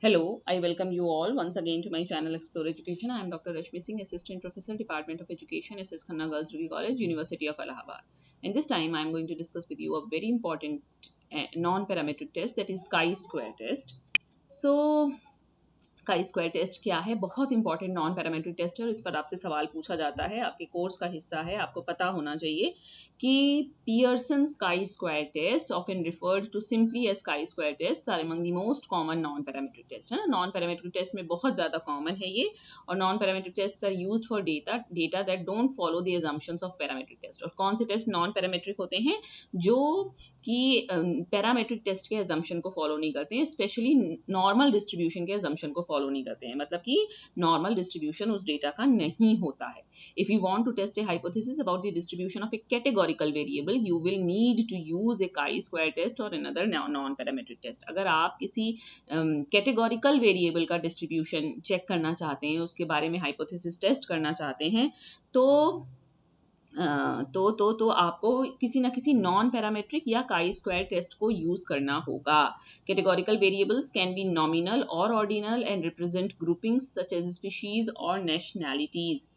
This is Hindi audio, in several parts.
Hello, I welcome you all once again to my channel Explore Education. I am Dr. Rashmi Singh, Assistant Professor, Department of Education, SS Khanna Girls Degree College, University of Allahabad. And this time I am going to discuss with you a very important non-parametric test, that is chi-square test. So chi square test क्या है? बहुत इंपॉर्टेंट नॉन पैरामेट्रिक टेस्ट है और इस पर आपसे सवाल पूछा जाता है, आपके कोर्स का हिस्सा है, आपको पता होना चाहिए कि Pearson's chi square test often referred to simply as chi square test are among the most common non parametric test है ना। नॉन पैरामेट्रिक टेस्ट में बहुत ज़्यादा कॉमन है ये, और non parametric test are used for data that don't follow the assumptions of parametric test. और कौन से टेस्ट नॉन पैरामेट्रिक होते हैं? जो कि पैरामेट्रिक टेस्ट के एजम्पशन को फॉलो नहीं करते हैं, स्पेशली नॉर्मल डिस्ट्रीब्यूशन के एजम्पशन को फॉलो नहीं करते हैं, मतलब कि नॉर्मल डिस्ट्रीब्यूशन उस डेटा का नहीं होता है। If you want to test a hypothesis about the distribution of a categorical variable, you will need to use a chi square test और अनदर नॉन पैरामेट्रिक टेस्ट। अगर आप किसी कैटेगोरिकल वेरिएबल का डिस्ट्रीब्यूशन चेक करना चाहते हैं, उसके बारे में हाइपोथेसिस टेस्ट करना चाहते हैं, तो आपको किसी ना किसी नॉन पैरामेट्रिक या काई स्क्वायर टेस्ट को यूज करना होगा। Categorical variables can be nominal or ordinal and represent groupings such as species or nationalities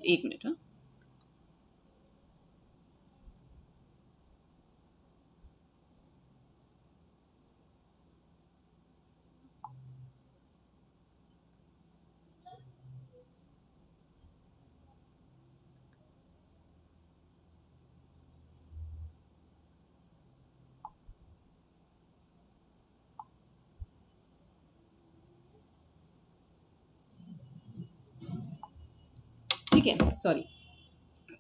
एक मिनट। ठीक है, सॉरी।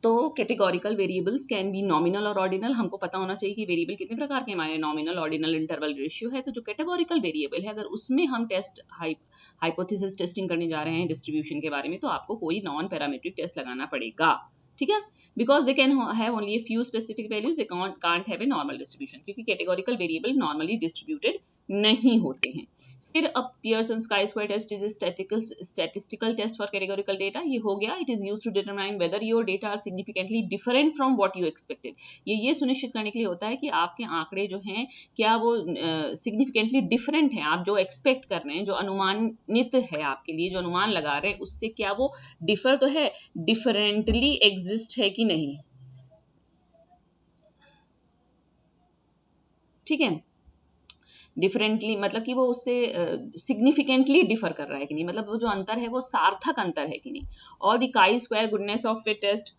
तो categorical variables can be nominal or ordinal. हमको पता होना चाहिए कि वेरिएबल कितने प्रकार के हमारे नॉमिनल, ऑर्डिनल, इंटरवल, रेशियो है। तो जो कैटेगोरिकल वेरिएबल है, अगर उसमें हम टेस्ट हाइपोथेसिस टेस्टिंग करने जा रहे हैं डिस्ट्रीब्यूशन के बारे में, तो आपको कोई नॉन पैरामेट्रिक टेस्ट लगाना पड़ेगा। ठीक है, because they can have only a few specific values, they can't have a normal distribution, क्योंकि कैटेगोरिकल वेरिएबल नॉर्मली डिस्ट्रीब्यूटेड नहीं होते हैं। फिर अब Pearson's chi square test is a statistical test for categorical data. ये हो गया। It is used to determine whether your data are significantly different from what you expected. ये सुनिश्चित करने के लिए होता है कि आपके आंकड़े जो हैं, क्या वो सिग्निफिकेंटली डिफरेंट हैं, आप जो एक्सपेक्ट कर रहे हैं, जो अनुमानित है आपके लिए, जो अनुमान लगा रहे हैं, उससे क्या वो डिफर तो है, डिफरेंटली एग्जिस्ट है कि नहीं। ठीक है, डिफरेंटली मतलब कि वो उससे सिग्निफिकेंटली डिफर कर रहा है कि नहीं, मतलब वो जो अंतर है वो सार्थक अंतर है कि नहीं। और the chi square goodness of fit test,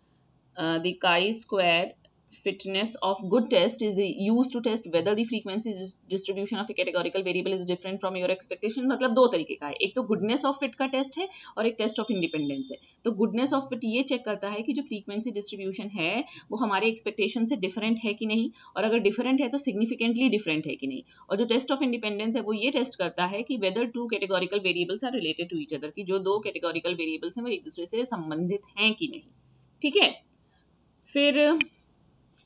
the chi square fitness of good test is used to test whether the frequency distribution of a categorical variable is different from your expectation। मतलब दो तरीके का है, एक तो goodness of fit का टेस्ट है और एक टेस्ट ऑफ इंडिपेंडेंस है। तो goodness of fit ये चेक करता है कि जो फ्रीक्वेंसी डिस्ट्रीब्यूशन है वो हमारे एक्सपेक्टेशन से डिफरेंट है कि नहीं, और अगर डिफरेंट है तो सिग्निफिकेंटली डिफरेंट है कि नहीं। और जो टेस्ट ऑफ इंडिपेंडेंस है वो ये टेस्ट करता है कि whether two categorical variables are related to each other, की जो दो कैटेगोरिकल वेरिएबल्स हैं वो एक दूसरे से संबंधित हैं कि नहीं। ठीक है, फिर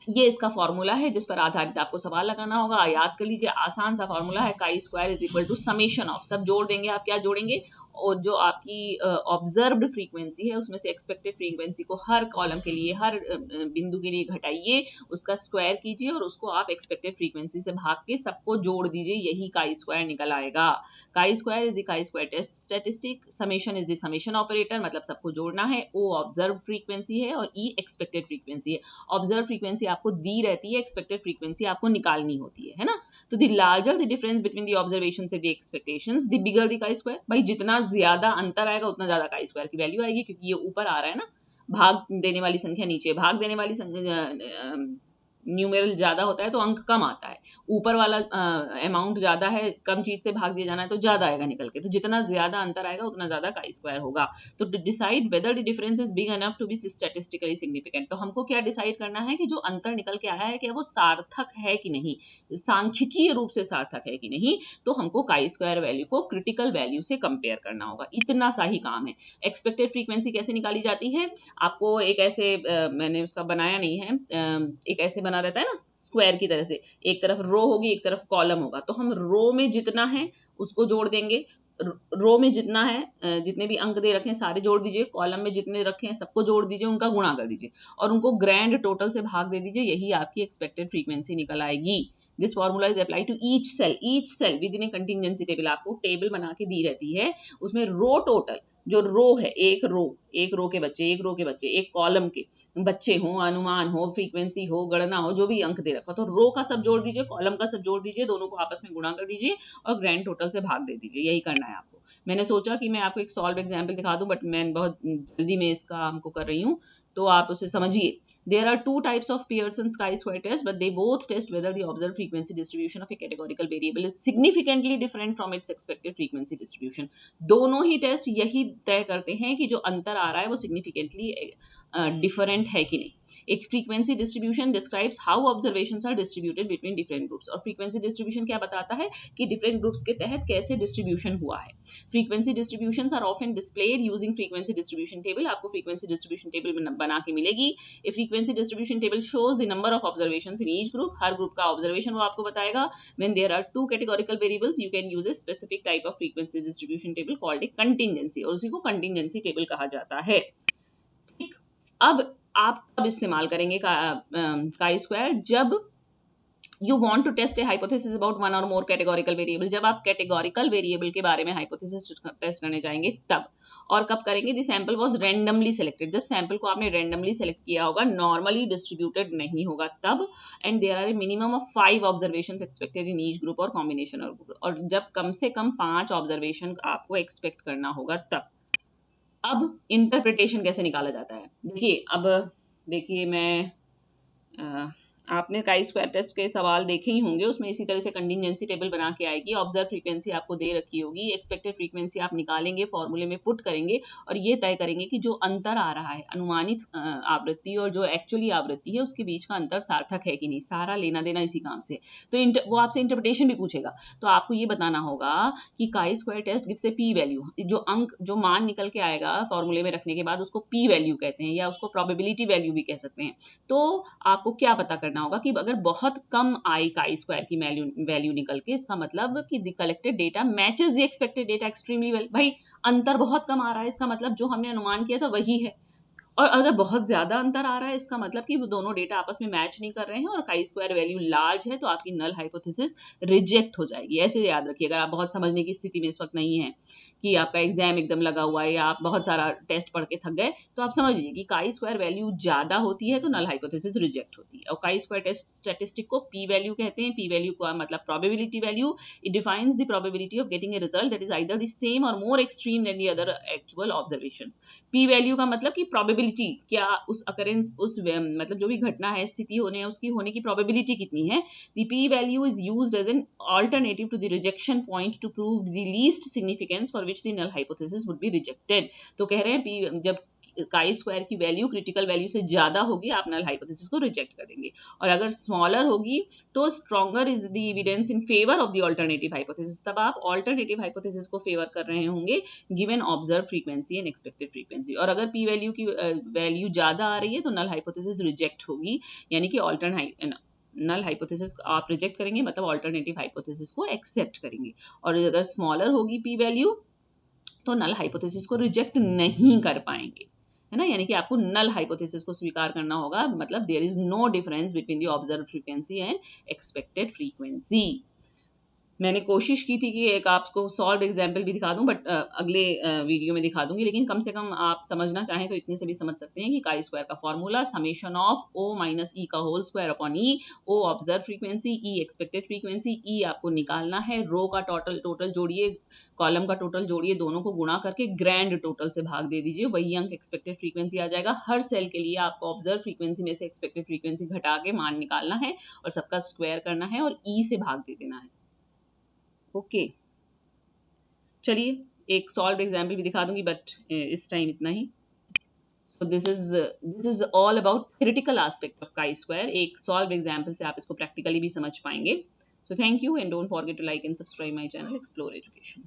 ये इसका फॉर्मूला है जिस पर आधारित आपको सवाल लगाना होगा। याद कर लीजिए, आसान सा फॉर्मूला है, chi square is equal to summation of, सब जोड़ देंगे। आप क्या जोड़ेंगे? और जो आपकी ऑब्जर्व्ड फ्रीक्वेंसी है उसमें से एक्सपेक्टेड फ्रीक्वेंसी को हर कॉलम के लिए, हर बिंदु के लिए घटाइए, उसका स्क्वायर कीजिए और उसको आप एक्सपेक्टेड फ्रीक्वेंसी से भाग के सबको जोड़ दीजिए, यही काई स्क्वायर निकल आएगा। Chi square is the chi square test statistic, summation is the summation operator, मतलब सबको जोड़ना है। ओ ऑब्जर्व फ्रीक्वेंसी है और ई एक्सपेक्टेड फ्रीक्वेंसी है। ऑब्जर्व फ्रीक्वेंसी आपको दी रहती है, एक्सपेक्टेड फ्रीक्वेंसी आपको निकालनी होती है ना। तो the larger the difference between the observation से the expectations, the bigger the chi square. भाई जितना ज्यादा अंतर आएगा उतना ज्यादा काई स्क्वायर की वैल्यू आएगी, क्योंकि ये ऊपर आ रहा है ना, भाग देने वाली संख्या नीचे, भाग देने वाली संख्या न्यूमेरल ज्यादा होता है तो अंक कम आता है, ऊपर वाला अमाउंट ज्यादा है, कम चीज से भाग दिया जाना है तो ज्यादा आएगा निकल के। तो जितना ज्यादा अंतर आएगा उतना ज्यादा काई स्क्वायर होगा। तो to decide whether the difference is big enough to be statistically significant, तो हमको क्या डिसाइड करना है कि जो अंतर निकल के आया है क्या वो सार्थक है कि नहीं, सांख्यिकीय रूप से सार्थक है कि नहीं। तो हमको काई स्क्वायर वैल्यू को क्रिटिकल वैल्यू से कंपेयर करना होगा, इतना सा ही काम है। एक्सपेक्टेड फ्रीक्वेंसी कैसे निकाली जाती है? आपको एक ऐसे मैंने उसका बनाया नहीं है, एक ऐसे बना रहता है ना स्क्वायर की तरह से, एक तरफ रो होगी एक तरफ कॉलम होगा। तो हम रो में जितना है उसको जोड़ देंगे, रो में जितना है जितने भी अंक दे रखे हैं सारे जोड़ दीजिए, कॉलम में जितने रखे हैं सबको जोड़ दीजिए, उनका गुणा कर दीजिए और उनको ग्रैंड टोटल से भाग दे दीजिए, यही आपकी एक्सपेक्टेड फ्रीक्वेंसी निकल आएगी। This formula is apply to each cell within a contingency table. आपको टेबल बना के दी रहती है, उसमें रो टोटल जो रो है, एक रो के बच्चे, एक कॉलम के बच्चे हो, अनुमान हो, फ्रीक्वेंसी हो, गणना हो, जो भी अंक दे रखा, तो रो का सब जोड़ दीजिए, कॉलम का सब जोड़ दीजिए, दोनों को आपस में गुणा कर दीजिए और ग्रैंड टोटल से भाग दे दीजिए। यही करना है आपको। मैंने सोचा कि मैं आपको एक सॉल्व एग्जाम्पल दिखा दूं, बट मैं बहुत जल्दी में इसका हमको कर रही हूँ, तो आप उसे समझिए। There are two types of Pearson's chi-square test, but they both test whether the observed frequency distribution of a categorical variable is significantly different from its expected frequency distribution. दोनों ही टेस्ट यही तय करते हैं कि जो अंतर आ रहा है वो significantly डिफरेंट है कि नहीं। एक frequency distribution describes how observations are distributed between different groups, और फ्रीक्वेंसी डिस्ट्रीब्यूशन क्या बताता है कि डिफरेंट ग्रुप्स के तहत कैसे डिस्ट्रीब्यूशन हुआ है। Frequency distributions are often displayed using frequency distribution table. आपको फ्रीक्वेंसी डिस्ट्रीब्यूशन टेबल बना के मिलेगी। A frequency distribution table shows the number of observations in each group. हर ग्रुप का ऑब्जर्वेशन वो आपको बताएगा। When there are two categorical variables you can use a specific type of frequency distribution table called a contingency, और उसी को कंटिंजेंसी टेबल कहा जाता है। अब आप कब इस्तेमाल करेंगे काई स्क्वायर? जब you want to test a hypothesis about one or more categorical variable, जब आप categorical variable के बारे में hypothesis टेस्ट करने जाएंगे तब। और कब करेंगे? the sample was randomly selected, जब sample को आपने randomly select किया होगा, normally distributed नहीं होगा तब। and there are a minimum of 5 observations expected in each group or combination of group, और जब कम से कम 5 observation आपको expect करना होगा तब। अब इंटरप्रिटेशन कैसे निकाला जाता है? देखिए मैं आपने काई स्क्वायर टेस्ट के सवाल देखे ही होंगे, उसमें इसी तरह से कंटिंजेंसी टेबल बना के आएगी। ऑब्जर्व फ्रीक्वेंसी आपको दे रखी होगी, एक्सपेक्टेड फ्रीक्वेंसी आप निकालेंगे, फॉर्मूले में पुट करेंगे और ये तय करेंगे कि जो अंतर आ रहा है अनुमानित आवृत्ति और जो एक्चुअली आवृत्ति है उसके बीच का अंतर सार्थक है कि नहीं। सारा लेना देना इसी काम से। तो वो आपसे इंटरप्रिटेशन भी पूछेगा, तो आपको ये बताना होगा कि chi square test gives a P value. जो मान निकल के आएगा फॉर्मूले में रखने के बाद उसको पी वैल्यू कहते हैं, या उसको प्रोबेबिलिटी वैल्यू भी कह सकते हैं। तो आपको क्या पता करना होगा कि अगर बहुत कम आई काई स्क्वायर की वैल्यू निकल के, इसका मतलब कि the collected data matches the expected data extremely well. भाई अंतर बहुत कम आ रहा है, इसका मतलब जो हमने अनुमान किया था वही है। और अगर बहुत ज्यादा अंतर आ रहा है, इसका मतलब कि वो दोनों डेटा आपस में मैच नहीं कर रहे हैं और काई स्क्वायर वैल्यू लार्ज है, तो आपकी नल हाइपोथेसिस रिजेक्ट हो जाएगी। ऐसे याद रखिए, अगर आप बहुत समझने की स्थिति में इस वक्त नहीं है कि आपका एग्जाम एकदम लगा हुआ है या आप बहुत सारा टेस्ट पढ़ के थक गए, तो आप समझिए कि काई स्क्वायर वैल्यू ज्यादा होती है तो नल हाइपोथेसिस रिजेक्ट होती है। और काई स्क्वायर टेस्ट स्टैटिस्टिक को पी वैल्यू कहते हैं। पी वैल्यू का मतलब probability value. It defines the probability of getting a result that is either the same or more extreme than the other actual observations. P value का मतलब कि प्रोबेबिलिटी, क्या उस अकरेंस, उस मतलब जो भी घटना है, स्थिति होने है, उसकी होने की प्रोबेबिलिटी कितनी है। The P value is used as an alternative to the rejection point to prove the least significance for which the null hypothesis would be rejected. तो कह रहे हैं पी जब काई स्क्वायर की वैल्यू क्रिटिकल वैल्यू से ज्यादा होगी, आप नल हाइपोथेसिस को रिजेक्ट कर देंगे, और अगर स्मॉलर होगी तो stronger is the evidence in favour of the alternative hypothesis. तब आप ऑल्टरनेटिव हाइपोथेसिस को फेवर कर रहे होंगे given observe frequency and expected frequency. और अगर पी वैल्यू की वैल्यू ज्यादा आ रही है तो नल हाइपोथेसिस रिजेक्ट होगी, यानी कि नल हाइपोथेसिस आप रिजेक्ट करेंगे, मतलब ऑल्टरनेटिव हाइपोथेसिस को एक्सेप्ट करेंगे। और अगर स्मॉलर होगी पी वैल्यू तो नल हाइपोथेसिस को रिजेक्ट नहीं कर पाएंगे, है ना। यानी कि आपको नल हाइपोथेसिस को स्वीकार करना होगा, मतलब there is no difference between the observed frequency and expected frequency. मैंने कोशिश की थी कि एक आपको सॉल्व एग्जाम्पल भी दिखा दूं, बट अगले वीडियो में दिखा दूंगी, लेकिन कम से कम आप समझना चाहें तो इतने से भी समझ सकते हैं कि काई स्क्वायर का formula summation of O minus E का whole square upon E. O observe frequency, E expected frequency. E आपको निकालना है, रो का टोटल जोड़िए, कॉलम का टोटल जोड़िए, दोनों को गुणा करके ग्रैंड टोटल से भाग दे दीजिए, वही अंक एक्सपेक्टेड फ्रीक्वेंसी आ जाएगा। हर सेल के लिए आपको ऑब्जर्व फ्रीक्वेंसी में से एक्सपेक्टेड फ्रीक्वेंसी घटा के मान निकालना है और सबका स्क्वायर करना है और ई से भाग दे देना है। ओके चलिए एक सॉल्व एग्जाम्पल भी दिखा दूंगी, बट इस टाइम इतना ही। So this is all about theoretical aspect of chi-square. एक सॉल्व एग्जाम्पल से आप इसको प्रैक्टिकली भी समझ पाएंगे। So thank you and don't forget to like and subscribe my channel Explore Education.